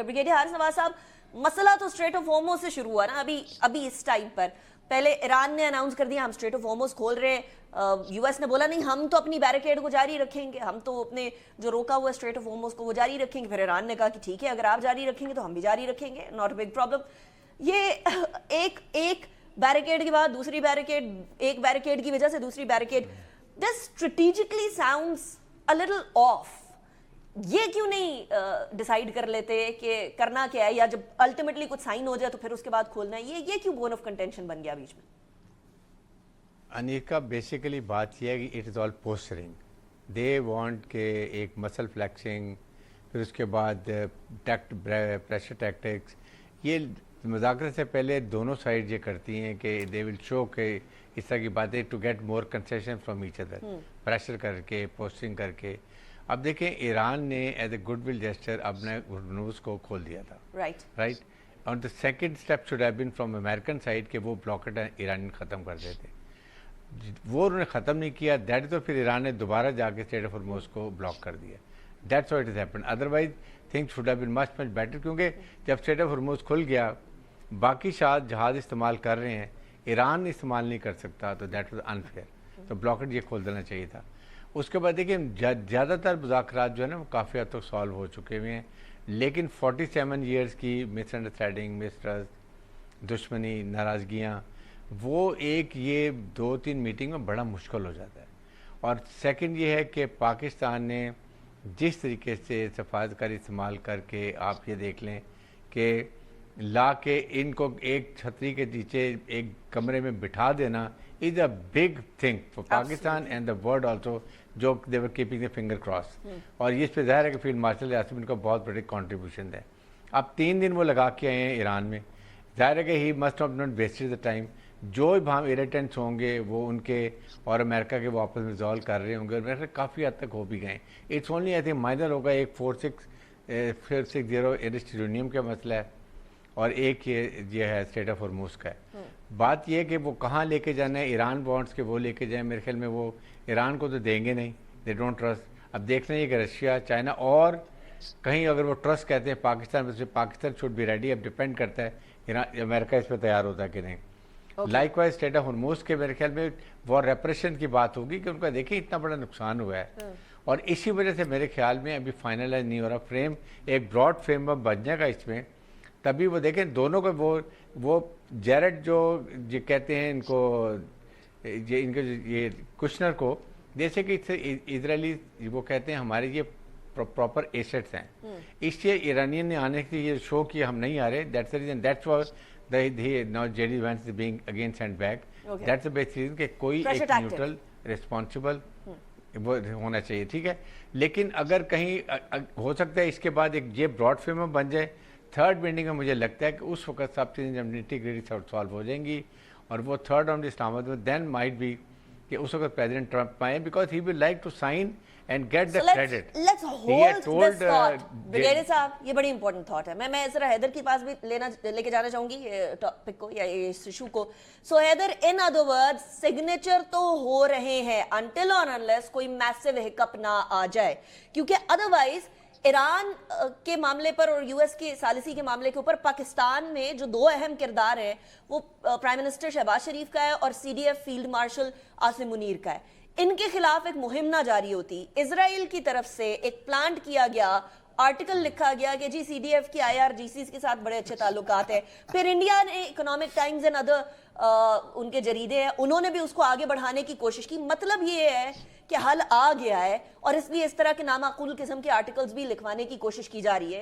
Brigadier Haris Nawaz साहब, मसला तो स्ट्रेट ऑफ होर्मुज से शुरू हुआ ना अभी इस टाइम पर। पहले ईरान ने अनाउंस कर दिया हम स्ट्रेट ऑफ होर्मुज खोल रहे हैं, यूएस ने बोला नहीं हम तो अपनी बैरिकेड को जारी रखेंगे, हम तो अपने जो रोका हुआ स्ट्रेट ऑफ होर्मुज को वो जारी रखेंगे। फिर ईरान ने कहा कि ठीक है अगर आप जारी रखेंगे तो हम भी जारी रखेंगे, नॉट अ बिग प्रॉब्लम। ये एक बैरिकेड के बाद दूसरी बैरिकेड, एक बैरिकेड की वजह से दूसरी barricade, this strategically sounds a little of. ये क्यों नहीं डिसाइड कर लेते कि करना क्या है, या जब अल्टीमेटली कुछ साइन हो जाए तो फिर उसके बाद खोलना है? ये क्यों बोन ऑफ कंटेंशन बन गया बीच में? अनिका, बेसिकली बात यह है कि it is all postering. They want के एक मसल फ्लैक्सिंग, फिर उसके बाद प्रेशर टैक्टिक्स। ये मुज़ाकरे से पहले दोनों साइड ये करती हैं कि दे विल शो के इस तरह की बातें to get more concession from each other, pressure करके, पोस्टिंग करके। अब देखें, ईरान ने एज ए गुडविल जेस्चर अपने हॉर्मुज़ को खोल दिया था, राइट। और the second step should have been from American side कि वो ब्लॉकेट ईरान ख़त्म कर देते। वो उन्होंने ख़त्म नहीं किया, दैट तो फिर ईरान ने दोबारा जाके स्ट्रेट ऑफ हॉर्मुज़ को ब्लॉक कर दिया। That's what it is happened. Otherwise things should have been much better, क्योंकि जब स्ट्रेट ऑफ हॉर्मुज़ खुल गया, बाकी शायद जहाज़ इस्तेमाल कर रहे हैं, ईरान इस्तेमाल नहीं कर सकता, तो दैट वाज अनफेयर। तो ब्लॉकेट ये खोल देना चाहिए था। उसके बाद देखिए, ज़्यादातर मुज़ाकरात जो है ना वो काफ़ी हद तक सॉल्व हो चुके हुए हैं, लेकिन 47 ईयर्स की मिसअंडरस्टैंडिंग, मिसट्रस्ट, दुश्मनी, नाराज़गियाँ, वो एक ये 2-3 मीटिंग में बड़ा मुश्किल हो जाता है। और सेकंड ये है कि पाकिस्तान ने जिस तरीके से सफारतकारी इस्तेमाल करके, आप ये देख लें कि ला के इनको एक छतरी के नीचे एक कमरे में बिठा देना is a big thing for Pakistan and the world also, जो दे वर कीपिंग द फिंगर क्रॉस। और ये इस पर ज़ाहिर है कि फील्ड मार्शल आसिम इनका बहुत बड़ी कॉन्ट्रीब्यूशन है। अब 3 दिन वो लगा के आए हैं ईरान में, ज़ाहिर है कि he must have not wasted the time. जो वहाँ इरिटेंट्स होंगे वो उनके और अमेरिका के वो आपस में रिजॉल्व कर रहे होंगे, और मेरे काफ़ी हद तक हो भी गए। It's only I think minor होगा, एक 460 इरिस्ट यूरेनियम का मसला है और एक ये है स्ट्रेट ऑफ हॉर्मुज़ का है। बात ये है कि वो कहाँ लेके जाना है, ईरान बॉन्ड्स के वो लेके जाए, मेरे ख्याल में वो ईरान को तो देंगे नहीं, दे डोंट ट्रस्ट। अब देखना है कि रशिया, चाइना और कहीं अगर वो ट्रस्ट कहते हैं पाकिस्तान में, पाकिस्तान शुड बी रेडी। अब डिपेंड करता है ईरान, अमेरिका इस पर तैयार होता है कि नहीं। लाइकवाइज स्ट्रेट ऑफ हॉर्मुज़ के मेरे ख्याल में वो रेप्रेशन की बात होगी कि उनका देखिए इतना बड़ा नुकसान हुआ है, और इसी वजह से मेरे ख्याल में अभी फाइनलाइज नहीं हो रहा फ्रेम, एक ब्रॉड फ्रेम वर्क बन जाएगा इसमें, तभी वो देखें दोनों को। वो जेरेड जो कहते हैं इनको, ये इनके ये कुशनर को, जैसे कि इजरायली वो कहते हैं हमारे ये प्रॉपर एसेट्स हैं, इसलिए ईरानियन ने आने के लिए शो किया हम नहीं आ रहे। That's the reason, that's why now JD Vance is being again sent back. That's the best reason कि कोई एक न्यूट्रल रिस्पॉन्सिबल वो होना चाहिए, ठीक है। लेकिन अगर कहीं हो सकता है इसके बाद एक ये ब्रॉड फ्रेम बन जाए, थर्ड मीटिंग में मुझे लगता है कि उस वक्त सब चीज़ें जब निटी-ग्रिटी सॉल्व हो जाएंगी, और वो थर्ड राउंड इस्लामाबाद में, देन माइट बी कि उस वक्त प्रेसिडेंट ट्रंप आए, because he will like to sign and get the credit. Let's hold this thought brigadier साहब, ये बड़ी इंपॉर्टेंट थॉट है। मैं जरा हैदर के पास भी लेके जाना चाहूंगी टॉपिक को या इस इशू को। So Haider, in other words, signature तो हो रहे हैं अनटिल और अनलेस कोई मैसिव हिकअप ना आ जाए, क्योंकि अदरवाइज ईरान के मामले पर और यूएस के सालिसी के मामले के ऊपर पाकिस्तान में जो 2 अहम किरदार हैं वो प्राइम मिनिस्टर शहबाज शरीफ का है और CDF field marshal Asim Munir का है। इनके खिलाफ एक मुहिम ना जारी होती, इजराइल की तरफ से एक प्लांट किया गया, आर्टिकल लिखा गया कि जी सीडीएफ की आईआरजीसी के साथ बड़े अच्छे ताल्लुकात हैं, फिर इंडिया ने इकोनॉमिक टाइम्स एंड अदर उनके जरीदे हैं, उन्होंने भी उसको आगे बढ़ाने की कोशिश की। मतलब ये है कि हल आ गया है, और इसलिए इस तरह के नामाकूल किस्म के आर्टिकल्स भी लिखवाने की कोशिश की जा रही है।